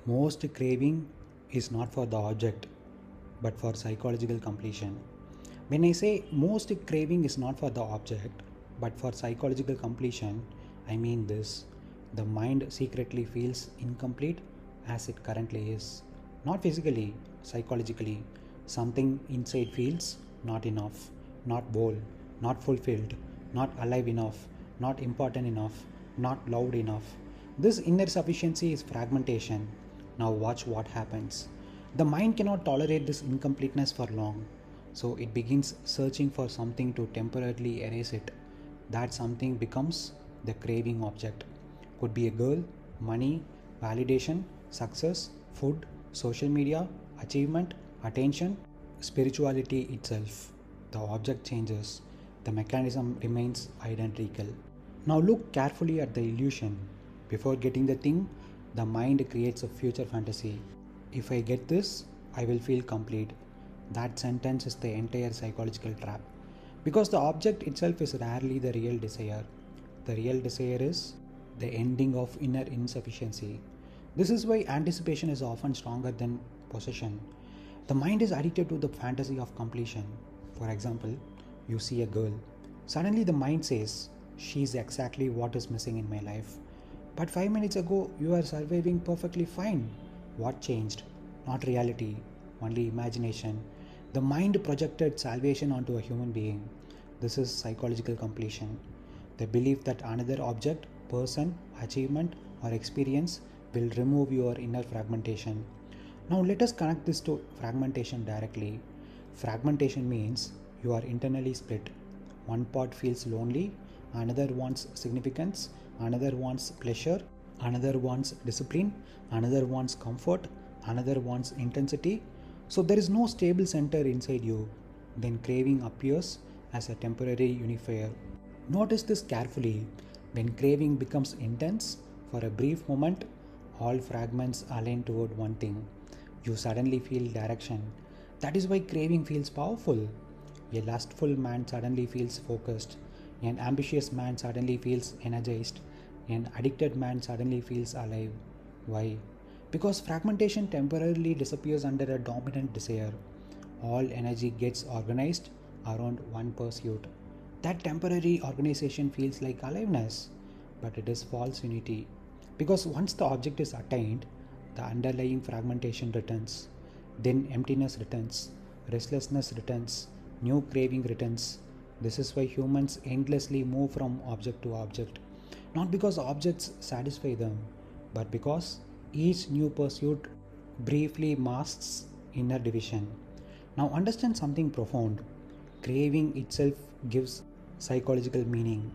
Most craving is not for the object, but for psychological completion. When I say most craving is not for the object, but for psychological completion, I mean this: the mind secretly feels incomplete as it currently is. Not physically, psychologically. Something inside feels not enough, not whole, not fulfilled, not alive enough, not important enough, not loud enough. This inner sufficiency is fragmentation. Now, watch what happens. The mind cannot tolerate this incompleteness for long, so it begins searching for something to temporarily erase it. That something becomes the craving object. Could be a girl, money, validation, success, food, social media, achievement, attention, spirituality itself. The object changes, the mechanism remains identical. Now look carefully at the illusion. Before getting the thing, the mind creates a future fantasy. If I get this, I will feel complete. That sentence is the entire psychological trap. Because the object itself is rarely the real desire. The real desire is the ending of inner insufficiency. This is why anticipation is often stronger than possession. The mind is addicted to the fantasy of completion. For example, you see a girl. Suddenly the mind says, she's exactly what is missing in my life. But 5 minutes ago, you were surviving perfectly fine. What changed? Not reality, only imagination. The mind projected salvation onto a human being. This is psychological completion. The belief that another object, person, achievement, or experience will remove your inner fragmentation. Now let us connect this to fragmentation directly. Fragmentation means you are internally split. One part feels lonely, another wants significance, another wants pleasure, another wants discipline, another wants comfort, another wants intensity. So there is no stable center inside you. Then craving appears as a temporary unifier. Notice this carefully. When craving becomes intense, for a brief moment, all fragments align toward one thing. You suddenly feel direction. That is why craving feels powerful. A lustful man suddenly feels focused. An ambitious man suddenly feels energized. An addicted man suddenly feels alive. Why? Because fragmentation temporarily disappears under a dominant desire. All energy gets organized around one pursuit. That temporary organization feels like aliveness, but it is false unity. Because once the object is attained, the underlying fragmentation returns. Then emptiness returns, restlessness returns, new craving returns. This is why humans endlessly move from object to object. Not because objects satisfy them, but because each new pursuit briefly masks inner division. Now understand something profound. Craving itself gives psychological meaning.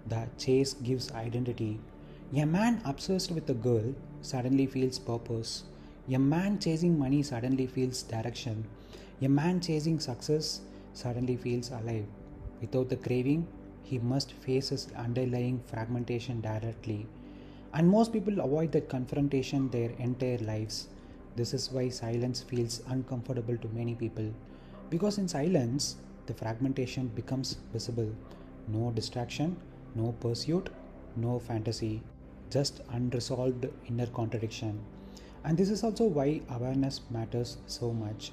The chase gives identity. A man obsessed with a girl suddenly feels purpose. A man chasing money suddenly feels direction. A man chasing success suddenly feels alive. Without the craving, he must face his underlying fragmentation directly. And most people avoid that confrontation their entire lives. This is why silence feels uncomfortable to many people. Because in silence, the fragmentation becomes visible. No distraction, no pursuit, no fantasy, just unresolved inner contradiction. And this is also why awareness matters so much.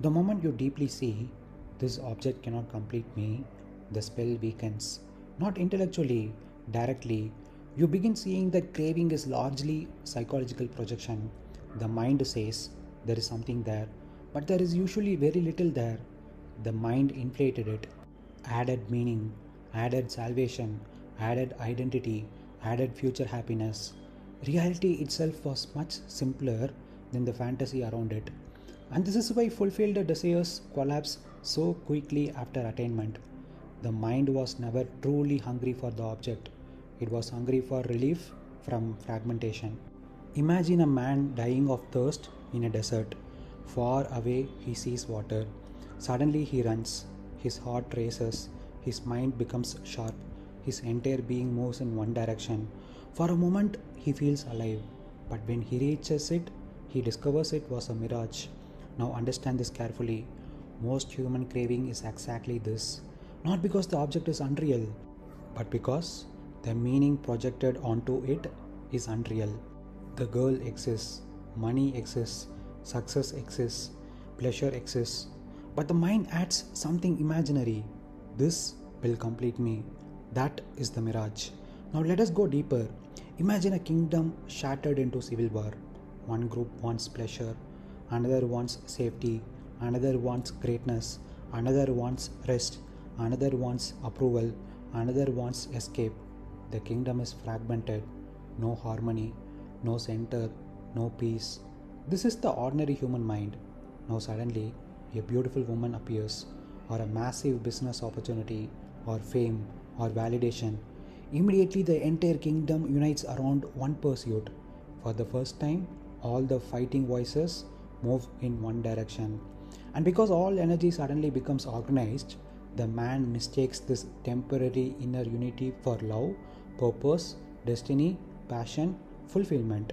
The moment you deeply see, this object cannot complete me, the spell weakens. Not intellectually, directly. You begin seeing that craving is largely psychological projection. The mind says there is something there, but there is usually very little there. The mind inflated it, added meaning, added salvation, added identity, added future happiness. Reality itself was much simpler than the fantasy around it. And this is why fulfilled desires collapse so quickly after attainment. The mind was never truly hungry for the object, it was hungry for relief from fragmentation. Imagine a man dying of thirst in a desert. Far away, he sees water. Suddenly, he runs. His heart races. His mind becomes sharp. His entire being moves in one direction. For a moment, he feels alive. But when he reaches it, he discovers it was a mirage. Now, understand this carefully. Most human craving is exactly this. Not because the object is unreal, but because the meaning projected onto it is unreal. The girl exists, money exists, success exists, pleasure exists, but the mind adds something imaginary. This will complete me. That is the mirage. Now let us go deeper. Imagine a kingdom shattered into civil war. One group wants pleasure, another wants safety, another wants greatness, another wants rest, another wants approval, another wants escape. The kingdom is fragmented, no harmony, no center, no peace. This is the ordinary human mind. Now, suddenly, a beautiful woman appears, or a massive business opportunity, or fame, or validation. Immediately, the entire kingdom unites around one pursuit. For the first time, all the fighting voices move in one direction. And because all energy suddenly becomes organized, the man mistakes this temporary inner unity for love, purpose, destiny, passion, fulfillment.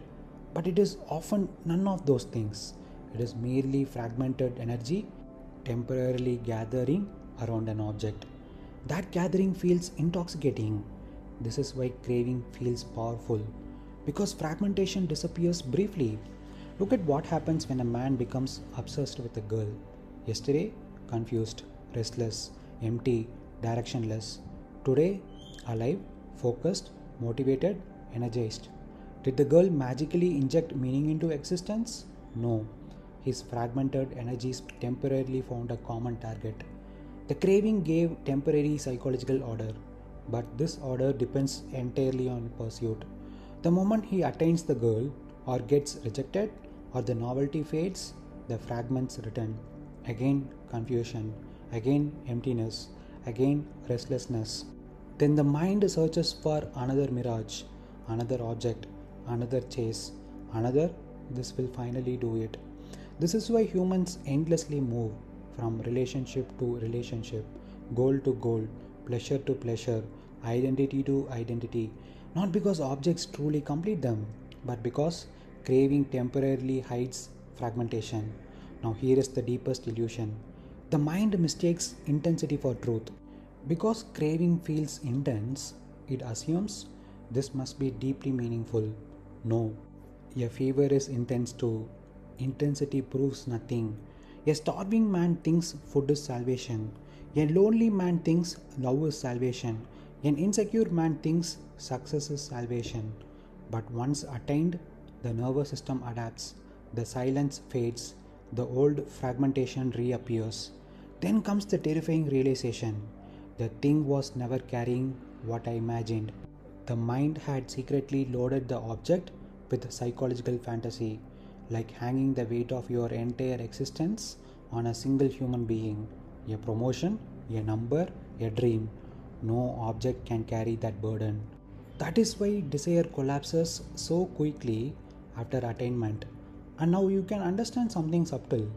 But it is often none of those things. It is merely fragmented energy temporarily gathering around an object. That gathering feels intoxicating. This is why craving feels powerful, because fragmentation disappears briefly. Look at what happens when a man becomes obsessed with a girl. Yesterday, confused, restless, empty, directionless. Today, alive, focused, motivated, energized. Did the girl magically inject meaning into existence? No. His fragmented energies temporarily found a common target. The craving gave temporary psychological order, but this order depends entirely on pursuit. The moment he attains the girl, or gets rejected, or the novelty fades, the fragments return. Again confusion, again emptiness, again restlessness. Then the mind searches for another mirage, another object, another chase, another. This will finally do it. This is why humans endlessly move from relationship to relationship, goal to goal, pleasure to pleasure, identity to identity. Not because objects truly complete them, but because craving temporarily hides fragmentation. Now, here is the deepest illusion. The mind mistakes intensity for truth. Because craving feels intense, it assumes this must be deeply meaningful. No, a fever is intense too. Intensity proves nothing. A starving man thinks food is salvation. A lonely man thinks love is salvation. An insecure man thinks success is salvation. But once attained, the nervous system adapts. The silence fades. The old fragmentation reappears. Then comes the terrifying realization. The thing was never carrying what I imagined. The mind had secretly loaded the object with psychological fantasy, like hanging the weight of your entire existence on a single human being. A promotion, a number, a dream. No object can carry that burden. That is why desire collapses so quickly after attainment. And now you can understand something subtle.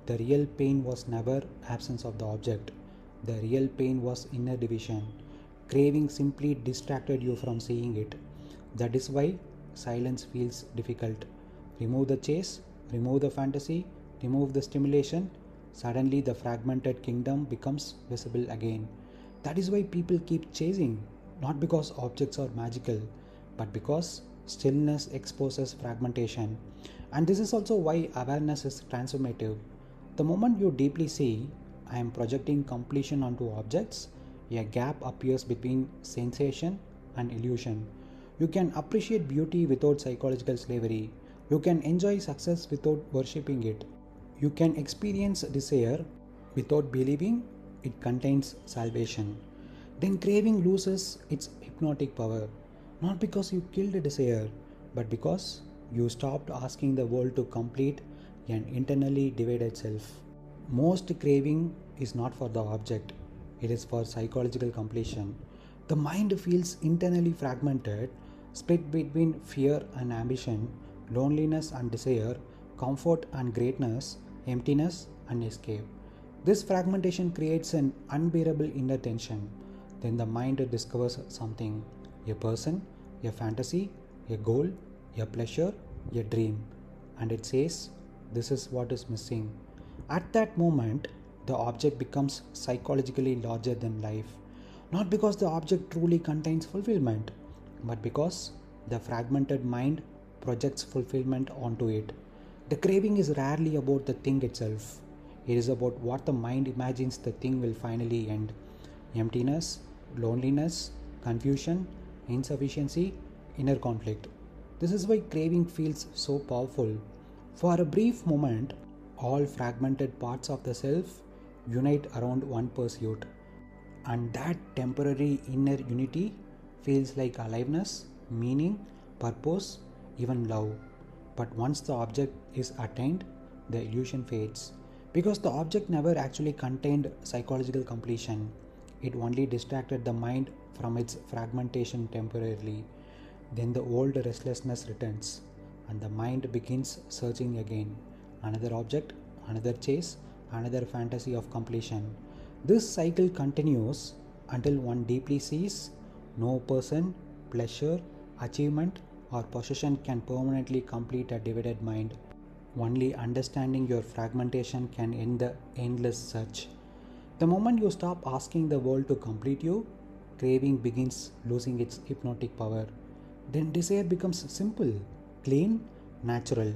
The real pain was never absence of the object. The real pain was inner division. Craving simply distracted you from seeing it. That is why silence feels difficult. Remove the chase, remove the fantasy, remove the stimulation. Suddenly the fragmented kingdom becomes visible again. That is why people keep chasing, not because objects are magical, but because stillness exposes fragmentation. And this is also why awareness is transformative. The moment you deeply see, I am projecting completion onto objects, a gap appears between sensation and illusion. You can appreciate beauty without psychological slavery. You can enjoy success without worshipping it. You can experience desire without believing it contains salvation. Then craving loses its hypnotic power, not because you killed a desire, but because you stopped asking the world to complete an internally divided self. Most craving is not for the object, it is for psychological completion. The mind feels internally fragmented, split between fear and ambition, loneliness and desire, comfort and greatness, emptiness and escape. This fragmentation creates an unbearable inner tension. Then the mind discovers something, a person, a fantasy, a goal, a pleasure, a dream, and it says, this is what is missing. At that moment, the object becomes psychologically larger than life, not because the object truly contains fulfillment, but because the fragmented mind projects fulfillment onto it. The craving is rarely about the thing itself. It is about what the mind imagines the thing will finally end. Emptiness, loneliness, confusion, insufficiency, inner conflict. This is why craving feels so powerful. For a brief moment, all fragmented parts of the self unite around one pursuit, and that temporary inner unity feels like aliveness, meaning, purpose, even love. But once the object is attained, the illusion fades because the object never actually contained psychological completion. It only distracted the mind from its fragmentation temporarily. Then the old restlessness returns, and the mind begins searching again. Another object, another chase, another fantasy of completion. This cycle continues until one deeply sees no person, pleasure, achievement, or possession can permanently complete a divided mind. Only understanding your fragmentation can end the endless search. The moment you stop asking the world to complete you, craving begins losing its hypnotic power. Then desire becomes simple, clean, natural,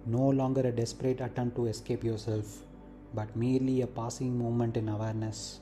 no longer a desperate attempt to escape yourself, but merely a passing moment in awareness.